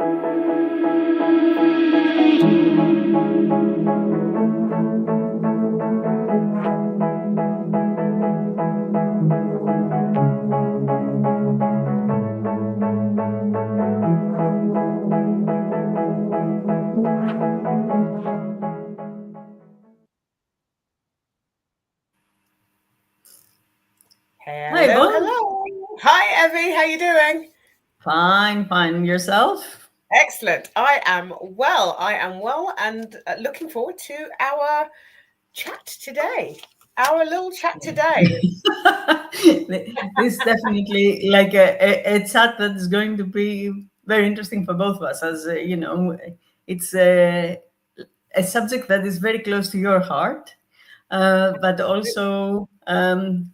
Hi, Yvonne. Hello. Hi, Evie. How you doing? Fine. Yourself? Excellent. I am well. And looking forward to our chat today. Our little chat today. This is definitely like a chat that's going to be very interesting for both of us, as it's a subject that is very close to your heart, but also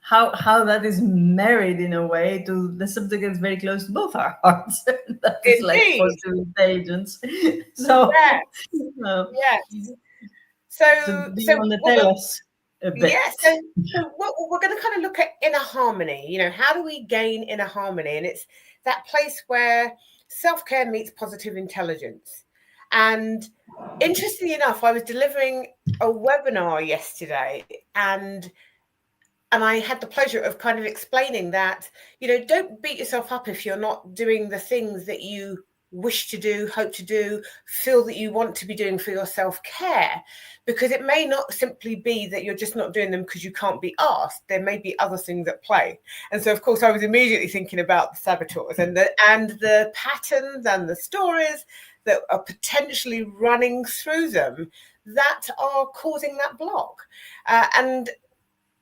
how that is married in a way to the subject that's very close to both our hearts. That is like Indeed. positive intelligence. So, Yes. uh, Yes. so So, do you so want to what tell we're us a bit? yeah. So what we're going to kind of look at inner harmony. How do we gain inner harmony? And it's that place where self-care meets positive intelligence. And interestingly enough, I was delivering a webinar yesterday, and I had the pleasure of kind of explaining that, don't beat yourself up if you're not doing the things that you wish to do, hope to do, feel that you want to be doing for your self-care, because it may not simply be that you're just not doing them because you can't be asked. There may be other things at play. And so, of course, I was immediately thinking about the saboteurs and the patterns and the stories that are potentially running through them that are causing that block. And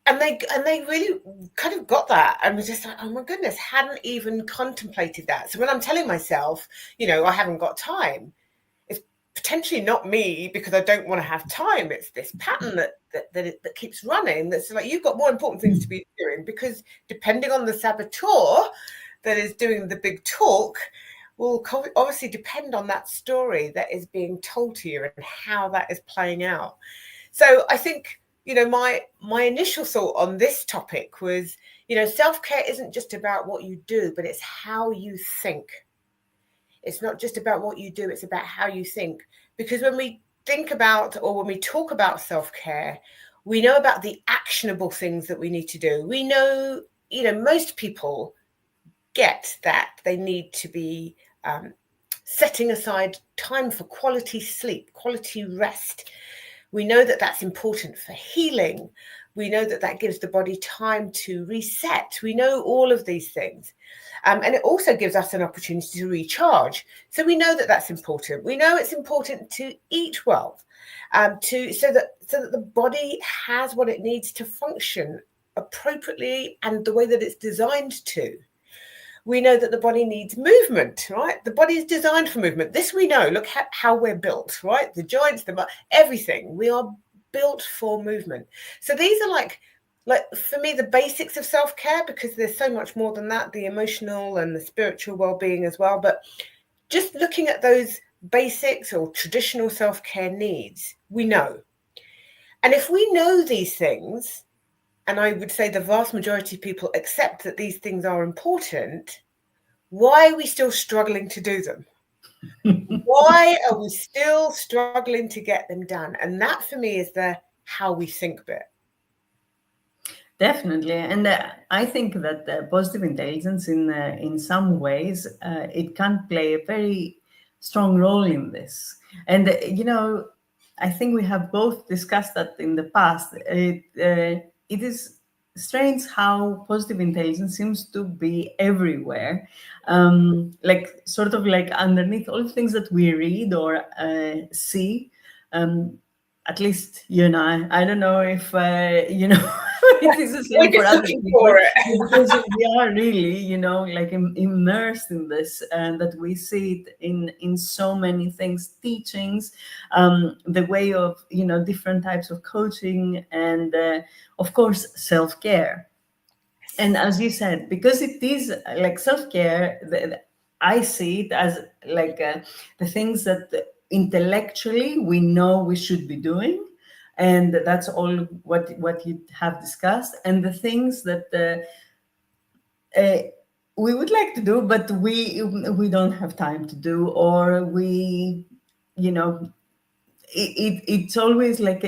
they really kind of got that and was just like, oh my goodness, hadn't even contemplated that. So when I'm telling myself, I haven't got time, it's potentially not me because I don't want to have time. It's this pattern that keeps running. That's like, you've got more important things to be doing, because depending on the saboteur that is doing the big talk will obviously depend on that story that is being told to you and how that is playing out. So I think, my initial thought on this topic was, self-care isn't just about what you do, but it's how you think. It's not just about what you do, it's about how you think. Because when we think about, or when we talk about self-care, we know about the actionable things that we need to do. We know, most people get that they need to be setting aside time for quality sleep, quality rest. We know that that's important for healing. We know that that gives the body time to reset. We know all of these things. And it also gives us an opportunity to recharge. So we know that that's important. We know it's important to eat well, so that the body has what it needs to function appropriately and the way that it's designed to. We know that the body needs movement, right? The body is designed for movement. This we know. Look how we're built, right? The joints, everything. We are built for movement. So these are like for me, the basics of self-care, because there's so much more than that, the emotional and the spiritual well-being as well. But just looking at those basics or traditional self-care needs, we know. And if we know these things, and I would say the vast majority of people accept that these things are important, why are we still struggling to do them? Why are we still struggling to get them done? And that for me is the how we think bit. Definitely, and I think that positive intelligence, in some ways, it can play a very strong role in this. And I think we have both discussed that in the past. It is strange how positive intelligence seems to be everywhere, like sort of like underneath all the things that we read or see. At least you and I don't know if it is the We're same for just other looking people, for it. because we are really, like immersed in this, and that we see it in so many things, teachings, the way of different types of coaching, and of course self-care. And as you said, because it is like self-care, I see it as like the things that intellectually we know we should be doing, and that's all what you have discussed, and the things that we would like to do, but we don't have time to do, or we, you know, it's always like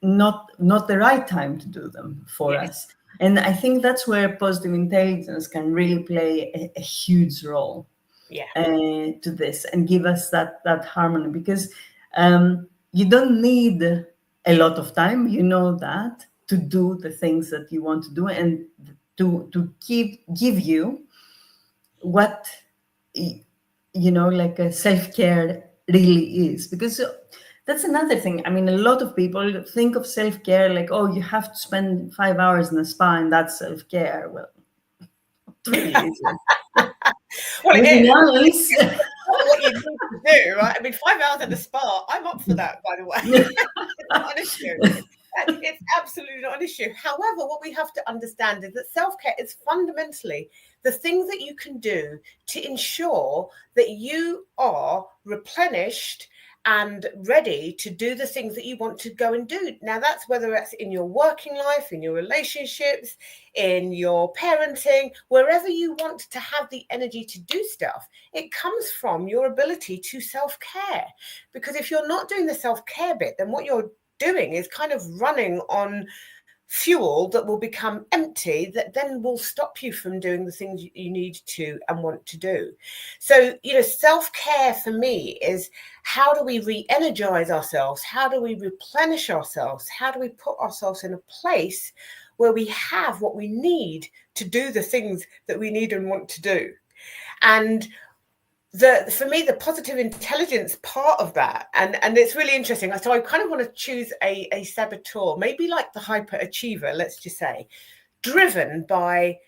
not the right time to do them for Yeah, us. And I think that's where positive intelligence can really play a huge role yeah, to this and give us that harmony, because you don't need a lot of time, you know, that to do the things that you want to do, and to give you what you know, like a self-care really is. Because that's another thing. I mean, a lot of people think of self-care like, oh, you have to spend 5 hours in a spa and that's self-care. Well, it really isn't. well, it Maybe is. once. What you need to do, right? I mean, 5 hours at the spa, I'm up for that, by the way. It's not an issue. It's absolutely not an issue. However, what we have to understand is that self-care is fundamentally the things that you can do to ensure that you are replenished and ready to do the things that you want to go and do. Now, that's whether that's in your working life, in your relationships, in your parenting, wherever you want to have the energy to do stuff. It comes from your ability to self-care. Because if you're not doing the self-care bit, then what you're doing is kind of running on fuel that will become empty, that then will stop you from doing the things you need to and want to do. So, you know, self-care for me is, how do we re-energize ourselves? How do we replenish ourselves? How do we put ourselves in a place where we have what we need to do the things that we need and want to do? And for me, the positive intelligence part of that, and it's really interesting. So I kind of want to choose a saboteur, maybe like the hyperachiever, let's just say, driven by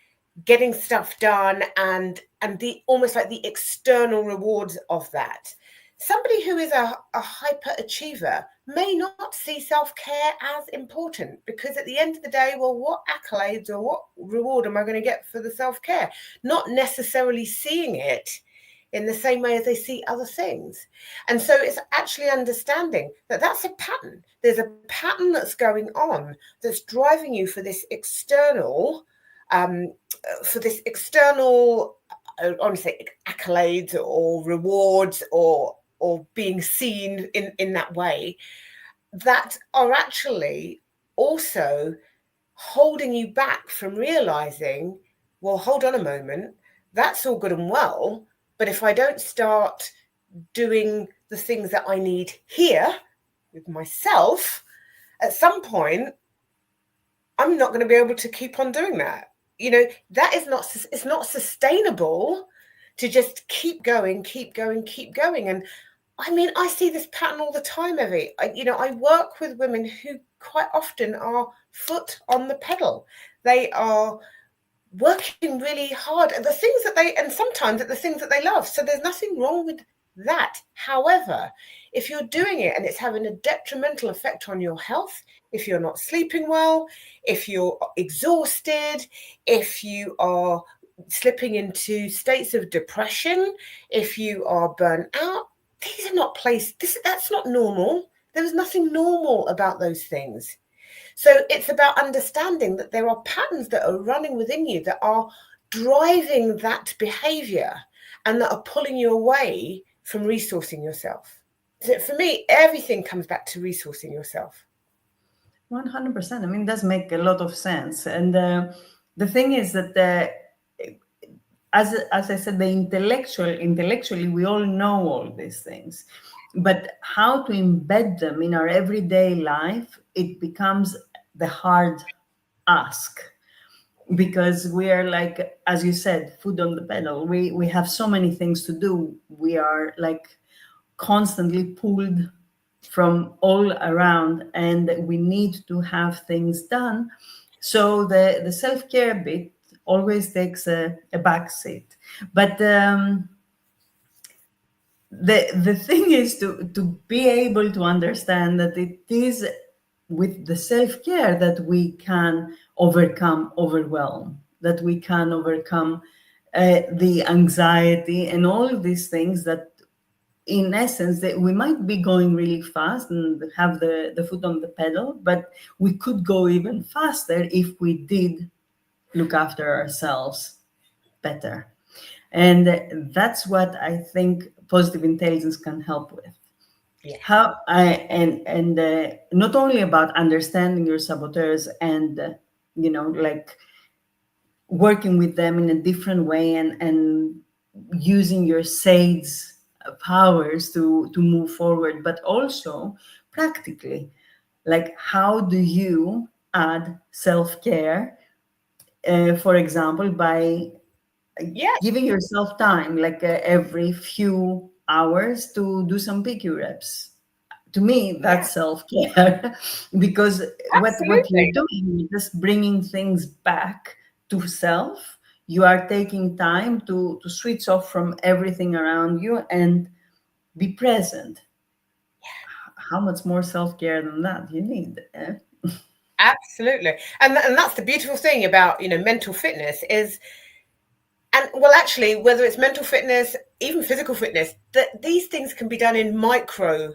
getting stuff done and the almost like the external rewards of that. Somebody who is a hyperachiever may not see self-care as important, because at the end of the day, well, what accolades or what reward am I going to get for the self-care? Not necessarily seeing it in the same way as they see other things. And so it's actually understanding that that's a pattern. There's a pattern that's going on that's driving you for this external, um, honestly, accolades or rewards or being seen in that way, that are actually also holding you back from realizing, well, hold on a moment, that's all good and well, but if I don't start doing the things that I need here with myself, at some point, I'm not going to be able to keep on doing that. You know, that is not, it's not sustainable to just keep going, keep going, keep going. And I mean, I see this pattern all the time, Evie. I work with women who quite often are foot on the pedal. They are working really hard at the things that and sometimes at the things that they love. So there's nothing wrong with that. However, if you're doing it and it's having a detrimental effect on your health, if you're not sleeping well, if you're exhausted, if you are slipping into states of depression, if you are burnt out, these are not that's not normal. There is nothing normal about those things. So it's about understanding that there are patterns that are running within you that are driving that behavior and that are pulling you away from resourcing yourself. So for me, everything comes back to resourcing yourself. 100%. I mean, it does make a lot of sense. And the thing is that as I said, intellectually, we all know all these things, but how to embed them in our everyday life, it becomes the hard ask, because we are, like, as you said, foot on the pedal. We have so many things to do. We are like constantly pulled from all around, and we need to have things done. So the self-care bit always takes a back seat. But the thing is to be able to understand that it is with the self-care that we can overcome overwhelm, that we can overcome the anxiety and all of these things that, in essence, that we might be going really fast and have the foot on the pedal, but we could go even faster if we did look after ourselves. better. And that's what I think positive intelligence can help with. Yes. How I and Not only about understanding your saboteurs and like working with them in a different way, and using your sage powers to move forward, but also practically, like how do you add self-care, for example, by Yes. giving yourself time, like every few hours, to do some PQ reps. To me, Yeah. that's self-care because what you're Absolutely. doing, you're just bringing things back to self. You are taking time to switch off from everything around you and be present. How much more self-care than that you need, eh? Absolutely. And that's the beautiful thing about, mental fitness is, and well, actually, whether it's mental fitness, even physical fitness, that these things can be done in micro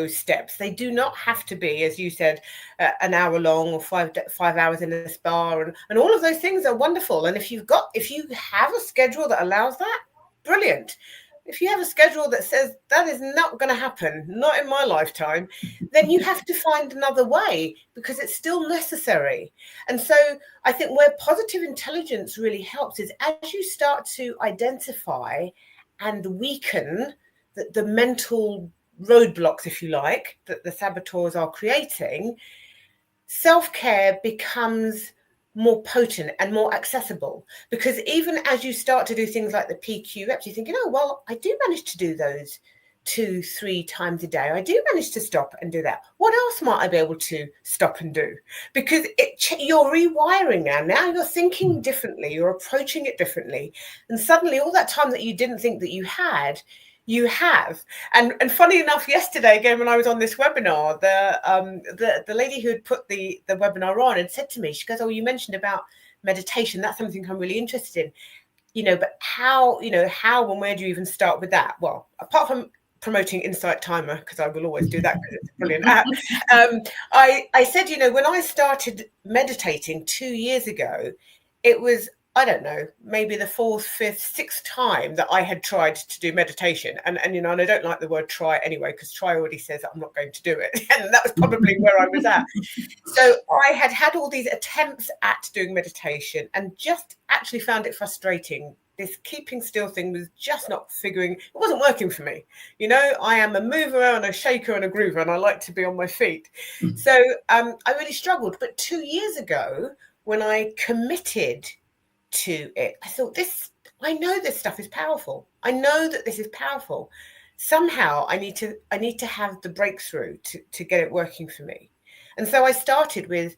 steps. They do not have to be, as you said, an hour long or 5 hours in a spa, and all of those things are wonderful. And if you have a schedule that allows that, brilliant. If you have a schedule that says that is not going to happen, not in my lifetime, then you have to find another way because it's still necessary. And so I think where positive intelligence really helps is as you start to identify and weaken the mental roadblocks, if you like, that the saboteurs are creating, self care becomes more potent and more accessible. Because even as you start to do things like the PQ reps, you're thinking, oh, well, I do manage to do those 2-3 times a day. I do manage to stop and do that. What else might I be able to stop and do? Because you're rewiring now. Now you're thinking differently, you're approaching it differently. And suddenly, all that time that you didn't think that you had, you have. And funny enough, yesterday again when I was on this webinar, the lady who had put the webinar on had said to me, she goes, "Oh, you mentioned about meditation. That's something I'm really interested in. But how and where do you even start with that?" Well, apart from promoting Insight Timer, because I will always do that because it's a brilliant app. I said, when I started meditating 2 years ago, it was, I don't know, maybe the fourth, fifth, sixth time that I had tried to do meditation. And I don't like the word try anyway, because try already says I'm not going to do it. And that was probably where I was at. So I had all these attempts at doing meditation and just actually found it frustrating. This keeping still thing was just not it wasn't working for me. I am a mover and a shaker and a groover, and I like to be on my feet. So I really struggled. But 2 years ago, when I committed to it, I thought, I know this stuff is powerful. I know that this is powerful. Somehow I need to have the breakthrough to get it working for me. And so I started with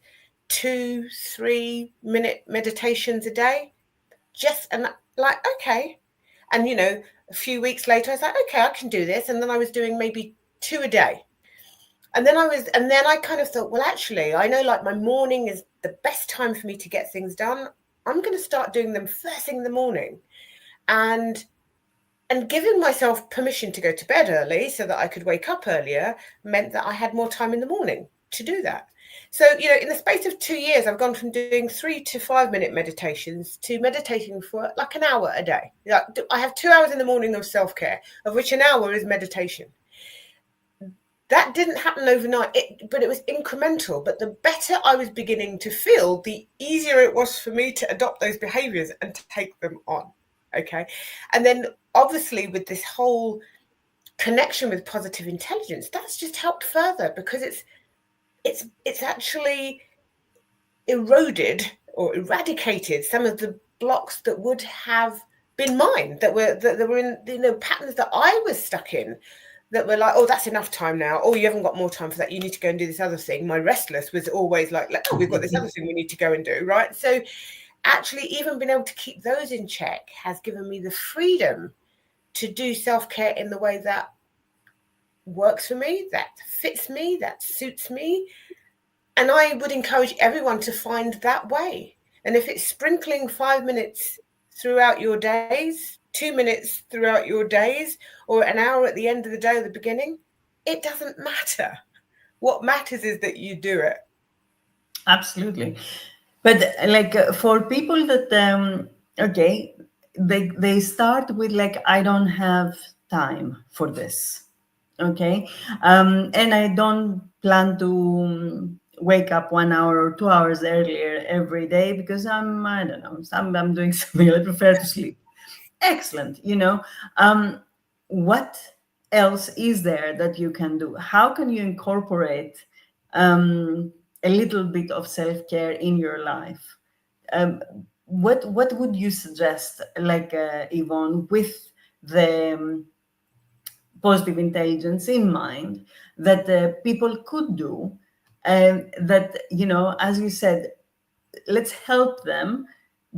2-3 minute meditations a day, and like, okay. And a few weeks later I was like, okay, I can do this. And then I was doing maybe 2 a day. And then I kind of thought, well, actually, I know, like, my morning is the best time for me to get things done. I'm going to start doing them first thing in the morning, and giving myself permission to go to bed early so that I could wake up earlier meant that I had more time in the morning to do that. So, in the space of 2 years, I've gone from doing 3 to 5 minute meditations to meditating for like an hour a day. Like, I have 2 hours in the morning of self-care, of which an hour is meditation. That didn't happen overnight, but it was incremental. But the better I was beginning to feel, the easier it was for me to adopt those behaviors and to take them on. Okay. And then obviously with this whole connection with positive intelligence, that's just helped further, because it's actually eroded or eradicated some of the blocks that would have been mine, that were in patterns that I was stuck in, that were like, oh, that's enough time now. Oh, you haven't got more time for that. You need to go and do this other thing. My restless was always like, oh, we've got this other thing we need to go and do, right? So actually, even being able to keep those in check has given me the freedom to do self-care in the way that works for me, that fits me, that suits me. And I would encourage everyone to find that way. And if it's sprinkling 5 minutes throughout your days, 2 minutes throughout your days, or an hour at the end of the day or the beginning, it doesn't matter. What matters is that you do it. Absolutely. But like for people that okay, they start with like, I don't have time for this. Okay. And I don't plan to wake up 1 hour or 2 hours earlier every day because I don't know, I'm doing something. I prefer to sleep. Excellent. What else is there that you can do? How can you incorporate um, a little bit of self-care in your life? um, what would you suggest, like, Yvonne, with the positive intelligence in mind, that people could do, that, as you said, let's help them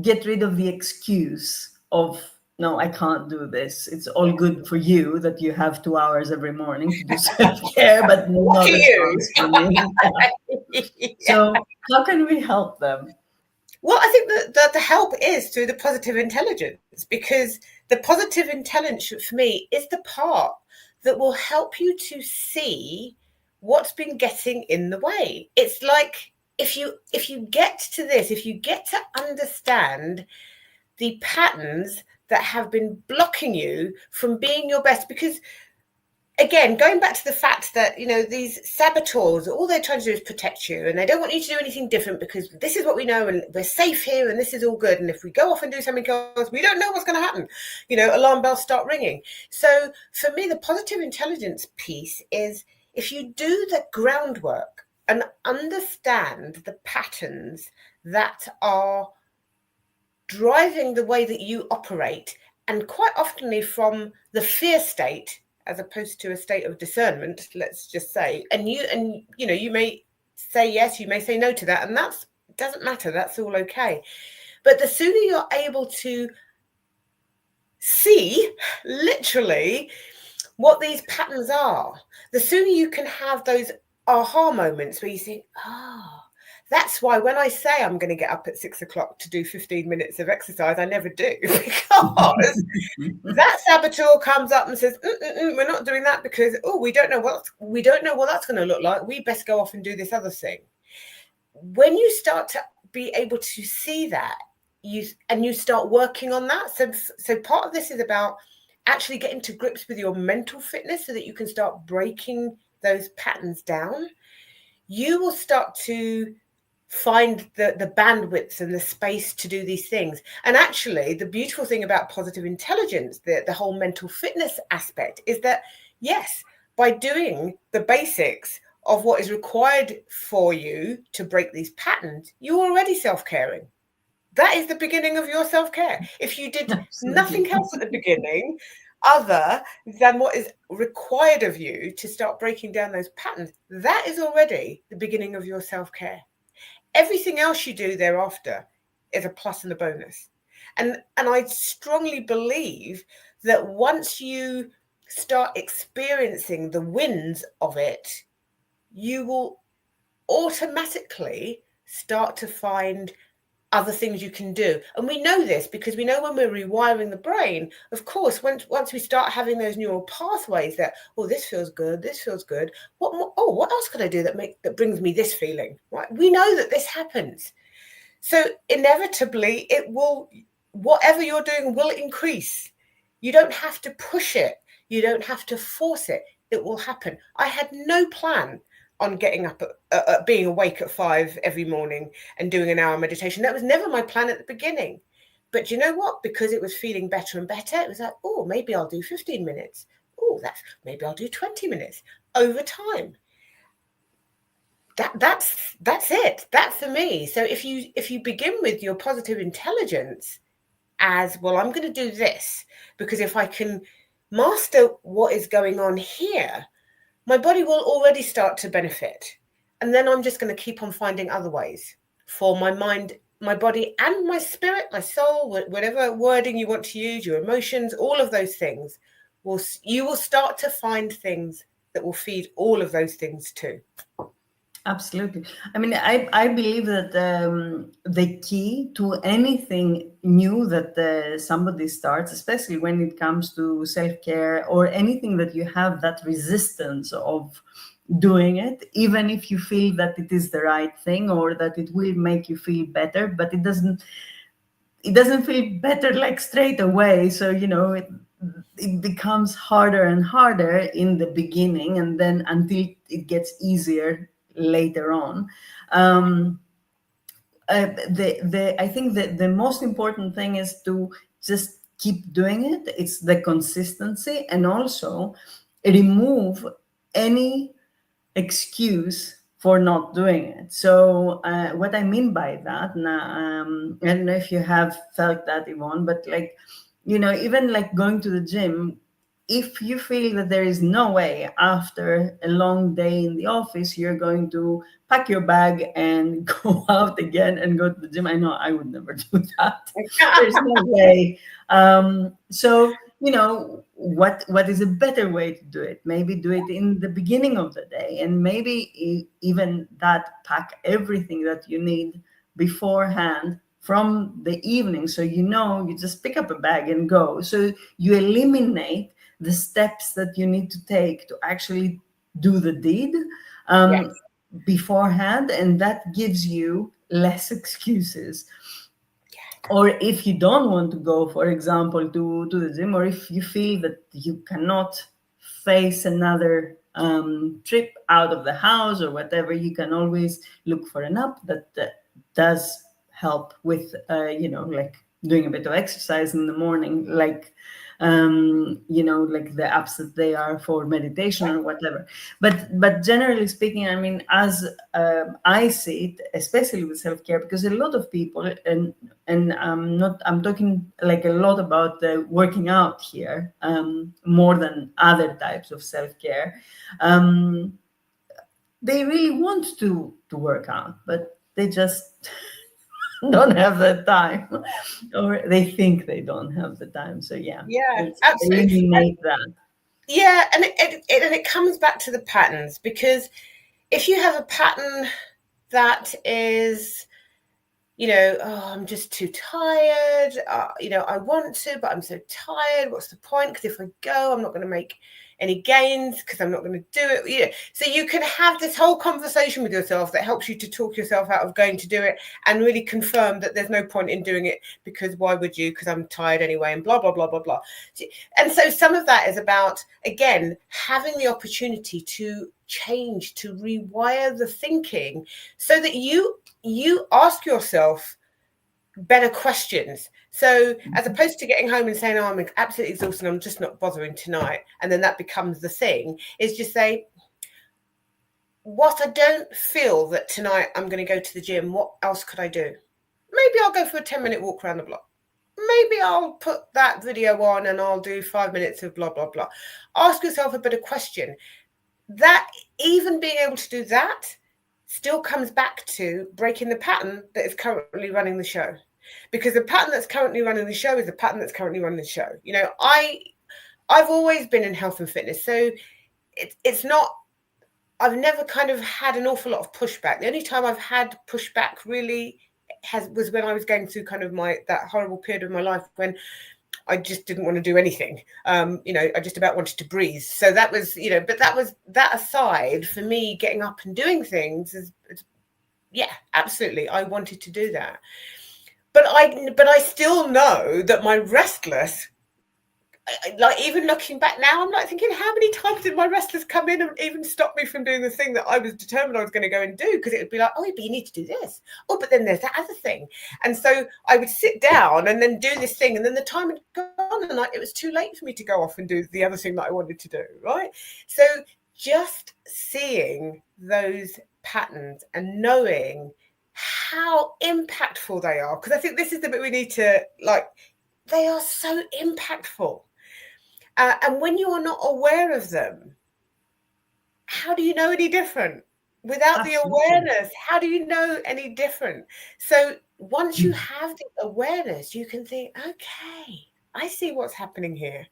get rid of the excuse of, no, I can't do this. It's all good for you that you have 2 hours every morning to do self-care, but not Lucky a you. chance for me. Yeah. So how can we help them? Well, I think that the help is through the positive intelligence, because the positive intelligence for me is the part that will help you to see what's been getting in the way. It's like, if you get to this, if you get to understand the patterns that have been blocking you from being your best, because again, going back to the fact that, these saboteurs, all they're trying to do is protect you, and they don't want you to do anything different because this is what we know and we're safe here and this is all good. And if we go off and do something else, we don't know what's going to happen. Alarm bells start ringing. So for me, the positive intelligence piece is, if you do the groundwork and understand the patterns that are driving the way that you operate, and quite oftenly from the fear state as opposed to a state of discernment, let's just say, and you may say yes, you may say no to that, and that's doesn't matter, that's all okay. But the sooner you're able to see literally what these patterns are, the sooner you can have those aha moments where you think, that's why when I say I'm going to get up at 6 o'clock to do 15 minutes of exercise, I never do, because that saboteur comes up and says, we're not doing that because, we don't know what that's going to look like. We best go off and do this other thing. When you start to be able to see that, you start working on that. So part of this is about actually getting to grips with your mental fitness so that you can start breaking those patterns down. You will start to find the bandwidth and the space to do these things. And actually, the beautiful thing about positive intelligence, the whole mental fitness aspect, is that, yes, by doing the basics of what is required for you to break these patterns, you're already self-caring. That is the beginning of your self-care. If you did nothing else at the beginning other than what is required of you to start breaking down those patterns, that is already the beginning of your self-care. Everything else you do thereafter is a plus and a bonus. And I strongly believe that once you start experiencing the wins of it, you will automatically start to find other things you can do. And we know this because we know when we're rewiring the brain, of course, once we start having those neural pathways that, this feels good, what more, what else could I do that brings me this feeling, right? We know that this happens. So inevitably whatever you're doing will increase. You don't have to push it. You don't have to force it. It will happen. I had no plan on getting up being awake at 5 every morning and doing an hour meditation. That was never my plan at the beginning. But you know what? Because it was feeling better and better, it was like, maybe I'll do 15 minutes. Maybe I'll do 20 minutes over time. That's it. That for me. So if you begin with your positive intelligence as, well, I'm going to do this because if I can master what is going on here, my body will already start to benefit. And then I'm just going to keep on finding other ways for my mind, my body, and my spirit, my soul, whatever wording you want to use, your emotions, all of those things. You will start to find things that will feed all of those things too. Absolutely. I mean, I believe that the key to anything new that somebody starts, especially when it comes to self-care or anything that you have that resistance of doing it, even if you feel that it is the right thing or that it will make you feel better, but it doesn't, it doesn't feel better like straight away. So, it becomes harder and harder in the beginning, and then until it gets easier later on. Um, I think that the most important thing is to just keep doing it. It's the consistency, and also remove any excuse for not doing it. So what I mean by that, I don't know if you have felt that, Yvonne, but like, even like going to the gym, if you feel that there is no way after a long day in the office you're going to pack your bag and go out again and go to the gym, I know I would never do that. There's no way. So what is a better way to do it? Maybe do it in the beginning of the day, and maybe even that, pack everything that you need beforehand from the evening, so you just pick up a bag and go, so you eliminate the steps that you need to take to actually do the deed Yes. beforehand, and that gives you less excuses. Or if you don't want to go, for example, to the gym, or if you feel that you cannot face another trip out of the house or whatever, you can always look for an app that does help with, like doing a bit of exercise in the morning, like, like the apps that they are for meditation or whatever. But generally speaking, I mean, as I see it, especially with self-care, because a lot of people, and I'm talking like a lot about the working out here, more than other types of self-care. They really want to work out, but they just don't have the time, or they think they don't have the time. So yeah, Yeah, it's absolutely. eliminate that. Yeah, and it comes back to the patterns, because if you have a pattern that is, oh, I'm just too tired. I want to, but I'm so tired. What's the point? Because if I go, I'm not going to make any gains because I'm not going to do it. So you can have this whole conversation with yourself that helps you to talk yourself out of going to do it, and really confirm that there's no point in doing it, because why would you? Because I'm tired anyway, and blah, blah, blah, blah, blah. And so some of that is about, again, having the opportunity to change, to rewire the thinking, so that you ask yourself better questions. So as opposed to getting home and saying, oh, I'm absolutely exhausted, I'm just not bothering tonight, and then that becomes the thing, is just say, what I don't feel that tonight I'm going to go to the gym, what else could I do? Maybe I'll go for a 10-minute walk around the block. Maybe I'll put that video on and I'll do 5 minutes of blah, blah, blah. Ask yourself a better question. That, even being able to do that, still comes back to breaking the pattern that is currently running the show. Because the pattern that's currently running the show is the pattern that's currently running the show. I've always been in health and fitness, so it's not, I've never kind of had an awful lot of pushback. The only time I've had pushback really was when I was going through kind of that horrible period of my life when I just didn't want to do anything. I just about wanted to breathe. So that was, but that aside, for me, getting up and doing things is, yeah, absolutely. I wanted to do that. But I still know that my restless, like, even looking back now, I'm like thinking, how many times did my restless come in and even stop me from doing the thing that I was determined I was going to go and do? Because it would be like, oh, but you need to do this. Oh, but then there's that other thing. And so I would sit down and then do this thing, and then the time had gone, and it was too late for me to go off and do the other thing that I wanted to do, right? So just seeing those patterns and knowing how impactful they are, because I think this is the bit we need to, like, they are so impactful. And when you are not aware of them, how do you know any different? Without Absolutely. the awareness, how do you know any different? So once you have the awareness, you can think, okay, I see what's happening here.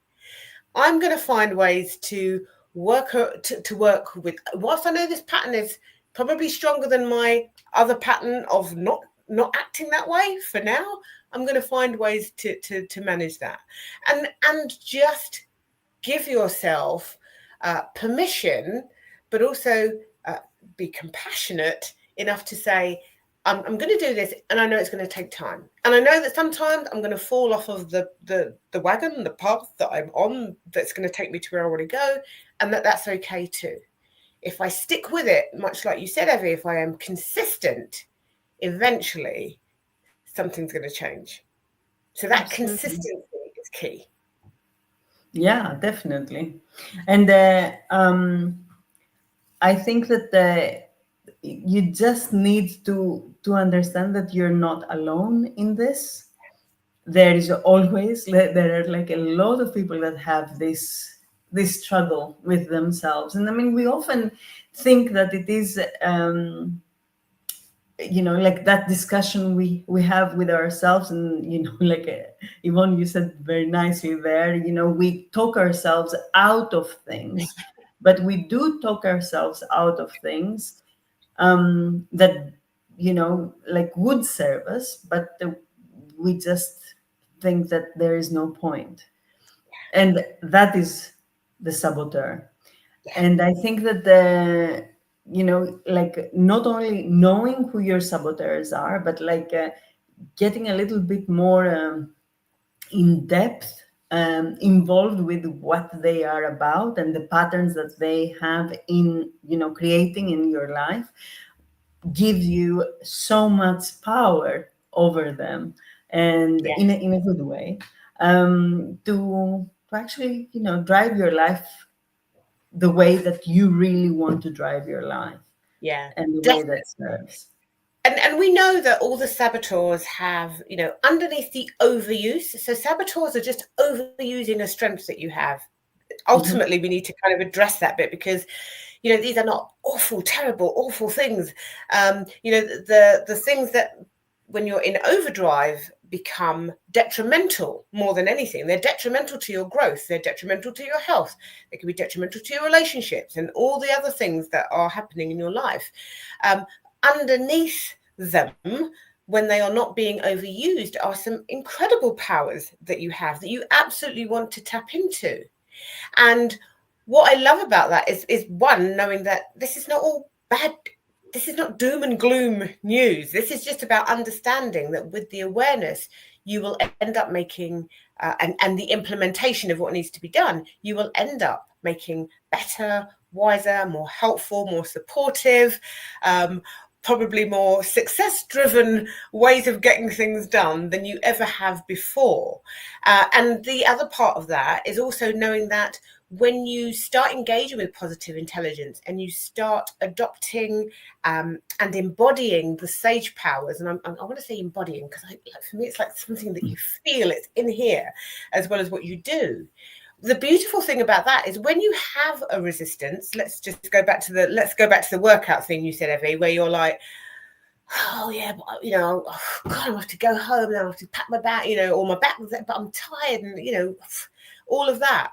I'm going to find ways to work with. Whilst I know this pattern is probably stronger than my other pattern of not acting that way for now, I'm going to find ways to manage that, and just give yourself permission, but also be compassionate enough to say, I'm going to do this, and I know it's going to take time, and I know that sometimes I'm going to fall off of the wagon, the path that I'm on, that's going to take me to where I want to go, and that's okay too. If I stick with it, much like you said, Evie, if I am consistent, eventually something's going to change. So that Absolutely. consistency is key. Yeah, definitely. And I think that you just need to understand that you're not alone in this. There is always, there are like a lot of people that have this struggle with themselves, and I mean, we often think that it is like that discussion we have with ourselves, and like Yvonne, you said very nicely there, we talk ourselves out of things, but we do talk ourselves out of things that like would serve us, but we just think that there is no point, and that is the saboteur. Yeah, And I think that like not only knowing who your saboteurs are, but like getting a little bit more in depth, involved with what they are about and the patterns that they have in creating in your life, gives you so much power over them, and yeah, in a good way, to actually drive your life the way that you really want to drive your life, yeah. and the way that serves. And we know that all the saboteurs have, underneath the overuse. So saboteurs are just overusing a strength that you have. Mhm. Ultimately, we need to kind of address that bit, because these are not awful, terrible, awful things. The things that, when you're in overdrive, become detrimental more than anything. They're detrimental to your growth, they're detrimental to your health, they can be detrimental to your relationships and all the other things that are happening in your life. Underneath them, when they are not being overused, are some incredible powers that you have that you absolutely want to tap into. And what I love about that is one, knowing that this is not all bad. This is not doom and gloom news. This is just about understanding that with the awareness, you will end up making, and the implementation of what needs to be done, you will end up making better, wiser, more helpful, more supportive, probably more success driven ways of getting things done than you ever have before. And the other part of that is also knowing that when you start engaging with positive intelligence and you start adopting and embodying the sage powers, and I want to say embodying because for me it's like something that you feel, it's in here as well as what you do. The beautiful thing about that is when you have a resistance, let's go back to the workout thing you said, Evie, where you're like, oh yeah, but oh, God, I have to go home and I have to pack my bag, or my back, but I'm tired, and all of that.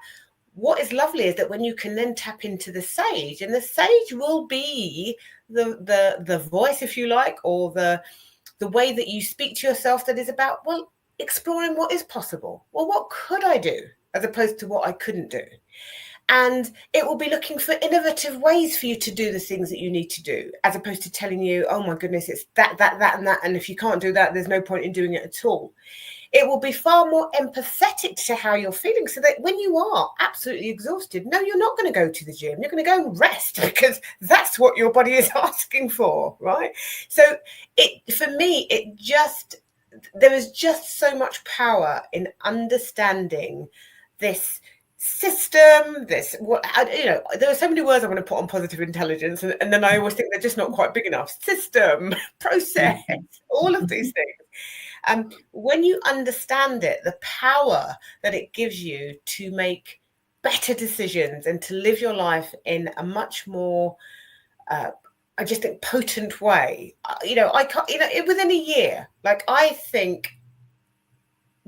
What is lovely is that when you can then tap into the sage, and the sage will be the voice, if you like, or the way that you speak to yourself, that is about, well, exploring what is possible. Well, what could I do as opposed to what I couldn't do? And it will be looking for innovative ways for you to do the things that you need to do, as opposed to telling you, oh my goodness, it's that and that, and if you can't do that, there's no point in doing it at all. It will be far more empathetic to how you're feeling, so that when you are absolutely exhausted, no, you're not going to go to the gym, you're going to go and rest, because that's what your body is asking for, right? So for me, there is just so much power in understanding this system, there are so many words I want to put on positive intelligence, and then I always think they're just not quite big enough. System, process, all of these things. When you understand it, the power that it gives you to make better decisions and to live your life in a much more, I just think, potent way. I can't, within a year, like, I think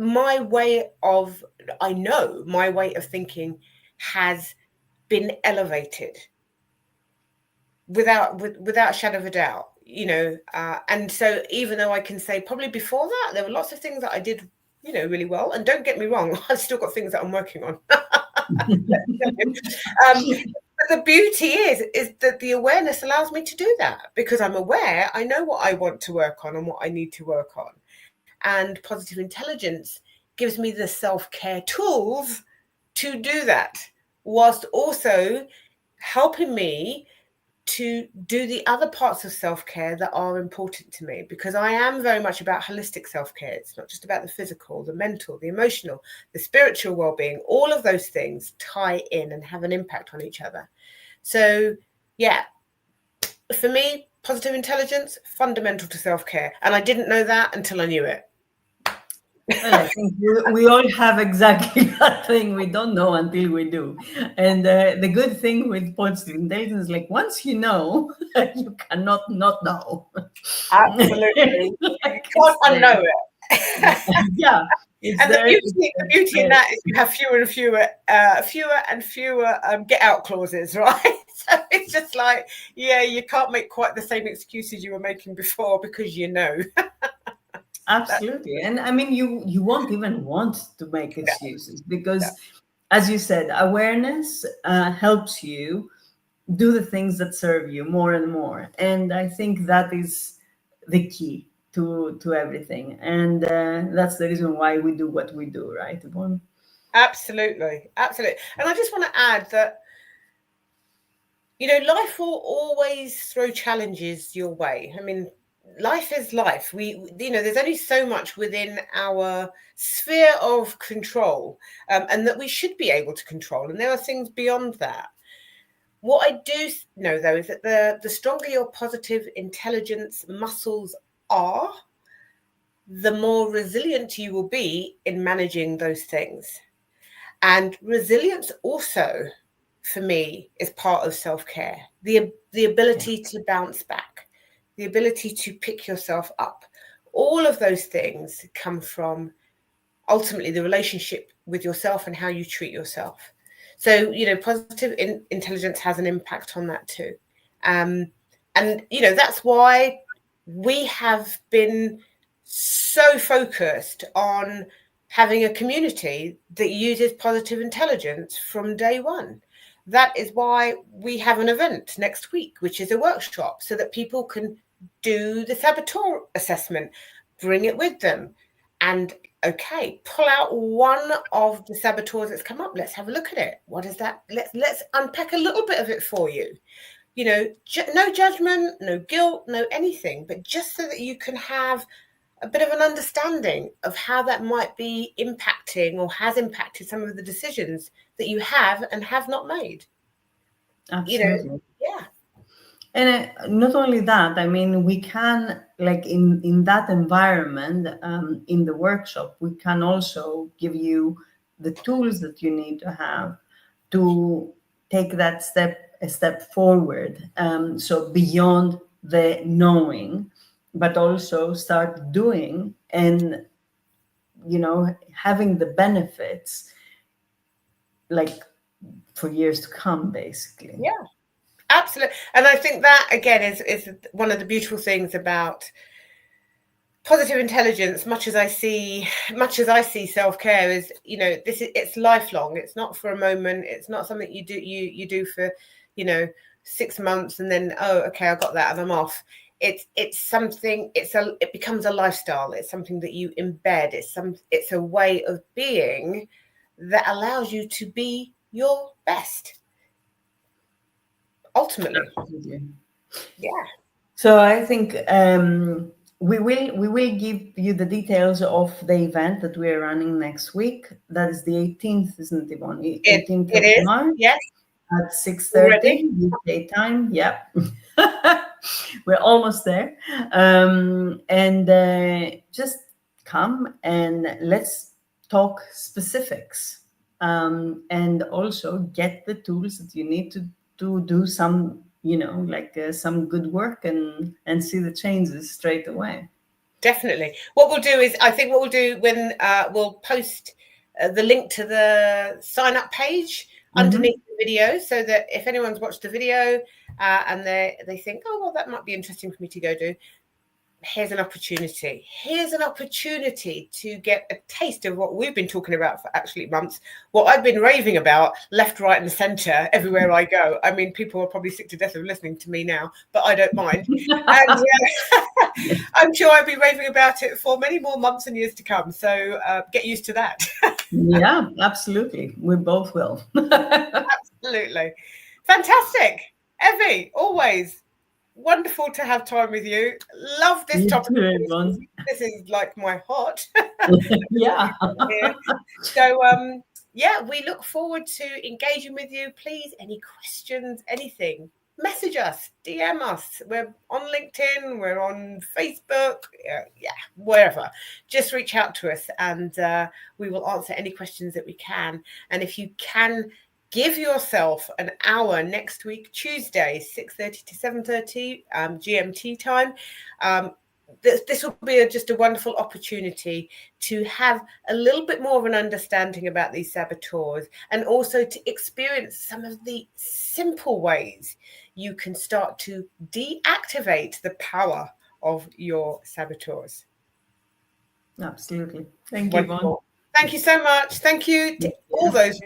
I know my way of thinking has been elevated without a shadow of a doubt. And so even though I can say probably before that there were lots of things that I did really well, and don't get me wrong, I've still got things that I'm working on. But the beauty is that the awareness allows me to do that, because I'm aware, I know what I want to work on and what I need to work on. And positive intelligence gives me the self-care tools to do that, whilst also helping me to do the other parts of self-care that are important to me, because I am very much about holistic self-care. It's not just about the physical, the mental, the emotional, the spiritual well-being. All of those things tie in and have an impact on each other. So yeah, for me, positive intelligence, fundamental to self-care. And I didn't know that until I knew it. Well, I think we all have exactly that thing. We don't know until we do. And the good thing with positive intelligence, like once you know, you cannot not know. Absolutely. Like You can't it's there. unknow it. Yeah, it's And the there. beauty, the It's beauty in there. that is you have fewer and fewer get out clauses, right? So it's just like, yeah, you can't make quite the same excuses you were making before, because you know. Absolutely. And I mean, you won't even want to make No, excuses no. because, as you said, awareness helps you do the things that serve you more and more. And I think that is the key to everything. And that's the reason why we do what we do, right, Yvonne? Absolutely, absolutely. And I just want to add that, life will always throw challenges your way. I mean, life is life. There's only so much within our sphere of control, and that we should be able to control. And there are things beyond that. What I do know, though, is that the stronger your positive intelligence muscles are, the more resilient you will be in managing those things. And resilience also, for me, is part of self-care. The ability to bounce back, the ability to pick yourself up. All of those things come from ultimately the relationship with yourself and how you treat yourself. So, positive intelligence has an impact on that too. And, that's why we have been so focused on having a community that uses positive intelligence from day one. That is why we have an event next week, which is a workshop, so that people can do the saboteur assessment, bring it with them, and okay, pull out one of the saboteurs that's come up. Let's have a look at it. What is that? Let's unpack a little bit of it for you. No judgment, no guilt, no anything, but just so that you can have a bit of an understanding of how that might be impacting or has impacted some of the decisions that you have and have not made. Absolutely. Yeah. And not only that, I mean, we can, like in that environment, in the workshop, we can also give you the tools that you need to have to take that a step forward. So beyond the knowing, but also start doing and, having the benefits like for years to come, basically. Yeah. Absolutely. And I think that again is one of the beautiful things about positive intelligence. Much as I see self-care is, it's lifelong. It's not for a moment. It's not something you do for 6 months and then, oh, okay, I got that and I'm off. It's something, it becomes a lifestyle. It's something that you embed. It's a way of being that allows you to be your best ultimately. Absolutely. Yeah. So I think we will give you the details of the event that we are running next week. That is the 18th, isn't it, Yvonne? It 18th it of is. March Yes. at Already. 6:30 UK time. Yep. We're almost there. And just come and let's talk specifics. And also get the tools that you need to do some, like some good work and see the changes straight away. Definitely. What we'll do is, I think what we'll do when we'll post the link to the sign up page underneath Mm-hmm. the video, so that if anyone's watched the video and they think, oh, well, that might be interesting for me to go do, here's an opportunity. Here's an opportunity to get a taste of what we've been talking about for actually months, what I've been raving about left, right, and centre everywhere I go. I mean, people are probably sick to death of listening to me now, but I don't mind. And I'm sure I'll be raving about it for many more months and years to come. So get used to that. Yeah, absolutely. We both will. Absolutely. Fantastic. Evie, always wonderful to have time with you. Love this You topic. too, everyone. This is like my heart. Yeah. So yeah, we look forward to engaging with you. Please, any questions, anything, message us, DM us. We're on LinkedIn, we're on Facebook, yeah, wherever. Just reach out to us, and we will answer any questions that we can. And if you can, give yourself an hour next week, Tuesday, 6:30 to 7:30 GMT time. This will be just a wonderful opportunity to have a little bit more of an understanding about these saboteurs, and also to experience some of the simple ways you can start to deactivate the power of your saboteurs. Absolutely. Thank you, Yvonne. Wonderful. Thank you so much. Thank you to all those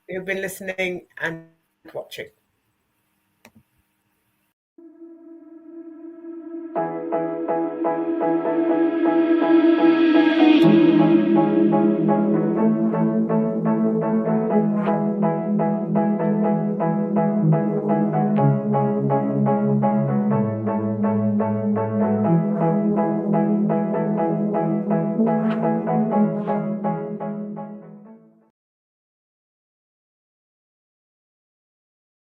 who've been listening and watching.